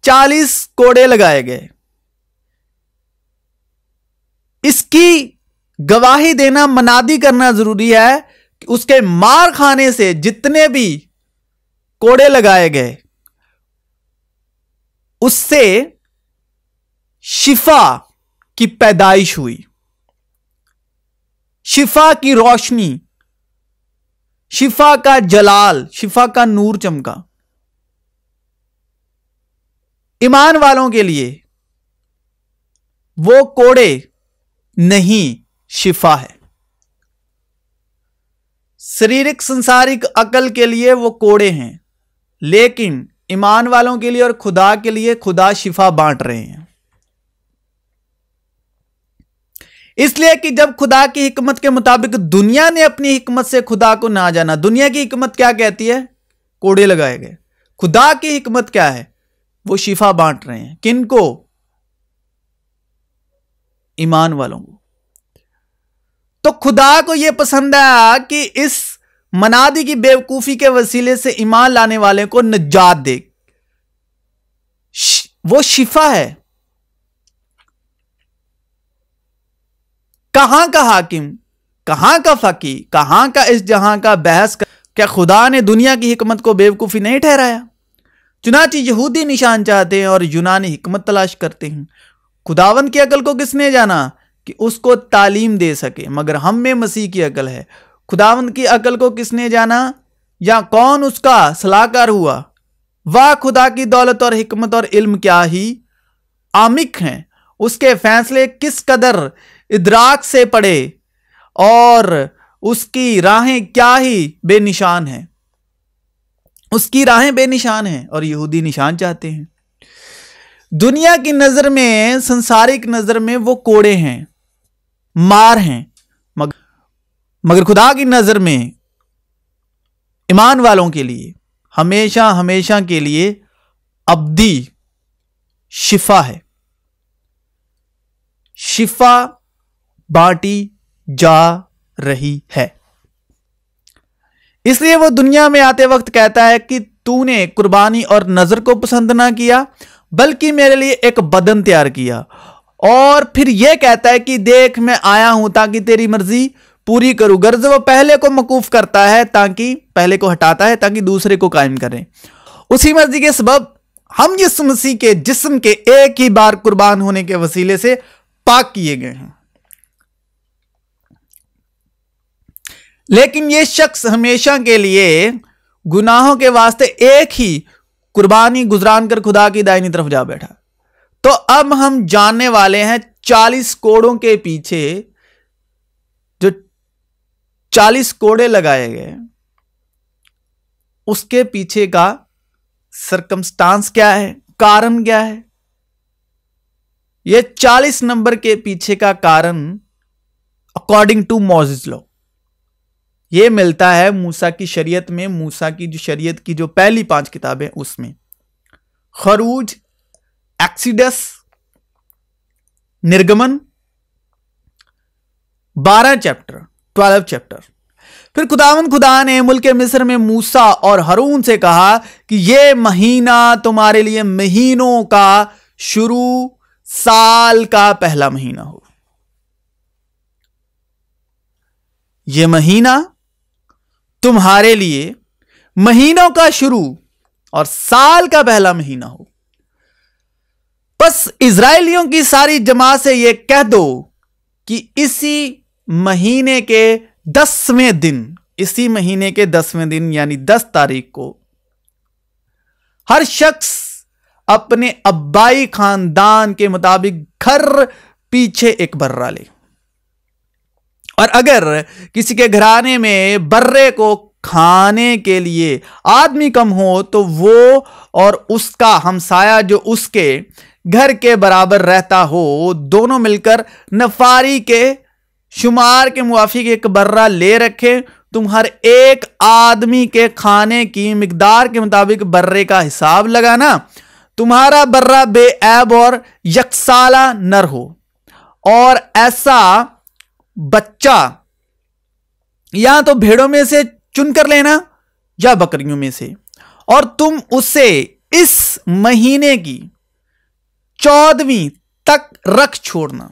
40 कोड़े लगाए गए। इसकी गवाही देना, मनादी करना जरूरी है कि उसके मार खाने से जितने भी कोड़े लगाए गए उससे शिफा की पैदाइश हुई, शिफा की रोशनी, शिफा का जलाल, शिफा का नूर चमका। ईमान वालों के लिए वो कोड़े नहीं, शिफा है। शारीरिक संसारिक अकल के लिए वो कोड़े हैं, लेकिन ईमान वालों के लिए और खुदा के लिए खुदा शिफा बांट रहे हैं। इसलिए कि जब खुदा की हिकमत के मुताबिक दुनिया ने अपनी हिकमत से खुदा को ना जाना, दुनिया की हिकमत क्या कहती है? कोड़े लगाए गए। खुदा की हिकमत क्या है? वो शिफा बांट रहे हैं। किनको? ईमान वालों को। तो खुदा को यह पसंद आया कि इस मनादी की बेवकूफी के वसीले से ईमान लाने वाले को निजात दे। वो शिफा है। कहां का हाकिम, कहां का फकी, कहां का इस जहां का बहस क्या खुदा ने दुनिया की हिकमत को बेवकूफी नहीं ठहराया? चुनांचे यहूदी निशान चाहते हैं और यूनानी हिकमत तलाश करते हैं। खुदावंद की अकल को किसने जाना कि उसको तालीम दे सके, मगर हम में मसीह की अकल है। खुदावंद की अकल को किसने जाना या कौन उसका सलाहकार हुआ? वाह, खुदा की दौलत और हिकमत और इल्म क्या ही आमिक हैं। उसके फैसले किस कदर इदराक से पड़े और उसकी राहें क्या ही बेनिशान हैं। उसकी राहें बेनिशान हैं और यहूदी निशान चाहते हैं। दुनिया की नजर में, संसारिक नजर में वो कोड़े हैं, मार हैं, मगर खुदा की नजर में ईमान वालों के लिए हमेशा हमेशा के लिए अब्दी शिफा है। शिफा बांटी जा रही है। इसलिए वो दुनिया में आते वक्त कहता है कि तूने कुर्बानी और नजर को पसंद ना किया, बल्कि मेरे लिए एक बदन तैयार किया। और फिर यह कहता है कि देख, मैं आया हूं ताकि तेरी मर्जी पूरी करूं। गर्ज वो पहले को मकूफ करता है, ताकि पहले को हटाता है ताकि दूसरे को कायम करें। उसी मर्जी के सबब हम यीशु मसीह के जिस्म के एक ही बार कुर्बान होने के वसीले से पाक किए गए हैं। लेकिन यह शख्स हमेशा के लिए गुनाहों के वास्ते एक ही कुर्बानी गुजरान कर खुदा की दाहिनी तरफ जा बैठा। तो अब हम जानने वाले हैं 40 कोड़ों के पीछे जो 40 कोड़े लगाए गए, उसके पीछे का सरकमस्टांस क्या है, कारण क्या है। यह 40 नंबर के पीछे का कारण अकॉर्डिंग टू मोसेस लॉ यह मिलता है मूसा की शरीयत में। मूसा की जो शरीयत की जो पहली 5 किताबें, उसमें खरूज, एक्सीडस, निर्गमन, 12 चैप्टर, 12 चैप्टर। फिर खुदा ने मुल्क मिस्र में मूसा और हारून से कहा कि यह महीना तुम्हारे लिए महीनों का शुरू, साल का पहला महीना हो। यह महीना तुम्हारे लिए महीनों का शुरू और साल का पहला महीना हो। बस इजराइलियों की सारी जमात से यह कह दो कि इसी महीने के 10वें दिन, इसी महीने के 10वें दिन यानी 10 तारीख को हर शख्स अपने अब्बाई खानदान के मुताबिक घर पीछे एक बर्रा ले। और अगर किसी के घराने में बर्रे को खाने के लिए आदमी कम हो तो वो और उसका हमसाया जो उसके घर के बराबर रहता हो, दोनों मिलकर नफारी के शुमार के मुआफिक एक बर्रा ले रखें। तुम हर एक आदमी के खाने की मिकदार के मुताबिक बर्रे का हिसाब लगाना। तुम्हारा बर्रा बेऐब और यकसाला नर हो, और ऐसा बच्चा या तो भेड़ों में से चुनकर लेना या बकरियों में से, और तुम उसे इस महीने की 14वीं तक रख छोड़ना।